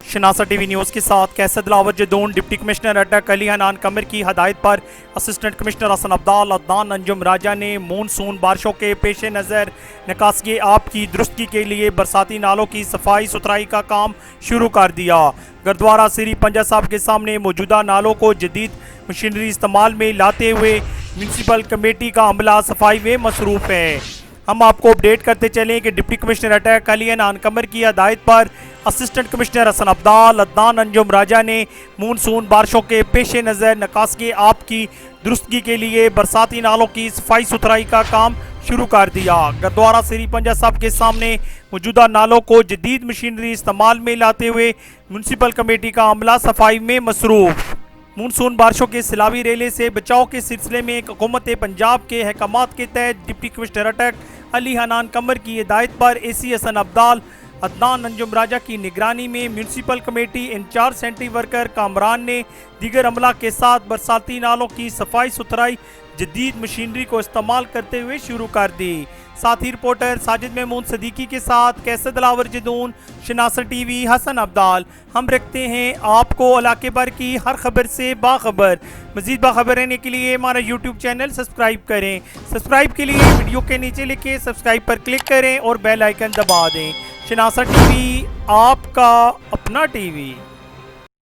शनासा TV news के साथ कैसर Dilawar Jadoon. Deputy commissioner अटक अली हनान कमर की हदायत पर असिस्टेंट कमिश्नर हसन अब्दाल अदनान अंजुम राजा ने मानसून बारिशों के पेश नज़र निकासी आप की दुरुस्ती के लिए बरसाती नालों की सफाई सुथराई का काम शुरू कर दिया। गुरुद्वारा श्री पंजा साहब के सामने मौजूदा नालों को जदीद मशीनरी इस्तेमाल में लाते हुए म्यूनसिपल कमेटी का अमला सफाई में मसरूफ़ है। हम आपको अपडेट करते चलें कि डिप्टी कमिश्नर अटक अली हनान कमर की हदायत पर असिस्टेंट कमिश्नर हसन अब्दाल अदनान अंजुम राजा ने मानसून बारिशों के पेश नज़र निकासी आप की दुरुस्ती के लिए बरसाती नालों की सफाई सुथराई का काम शुरू कर दिया। गुरुद्वारा श्री पंजा साहब के सामने मौजूदा नालों को जदीद मशीनरी इस्तेमाल में लाते हुए म्यूनसिपल कमेटी का अमला सफाई में मसरूफ़। मानसून बारिशों के सैलाबी रेले से बचाव के सिलसिले में हुकूमत पंजाब के अहकामात के तहत डिप्टी कमिश्नर अटक अली हनान कमर की हिदायत पर एसी हसन अब्दाल अदनान अंजुम राजा की निगरानी में municipal committee incharge sanitary worker Kamran ने दीगर अमला के साथ बरसाती नालों की सफाई सुथराई जदीद मशीनरी को इस्तेमाल करते हुए शुरू कर दी। साथ ही रिपोर्टर साजिद महमूद सदीकी के साथ कैसर दिलावर जदून, शनासा टीवी, हसन अब्दाल। हम रखते हैं आपको इलाके भर की हर खबर से बाखबर। मजीद बाखबर रहने के लिए हमारा यूट्यूब चैनल सब्सक्राइब करें। सब्सक्राइब के लिए वीडियो के नीचे लिखे सब्सक्राइब पर क्लिक करें और बेल आइकन दबा दें। शनासा टीवी, आपका अपना टीवी।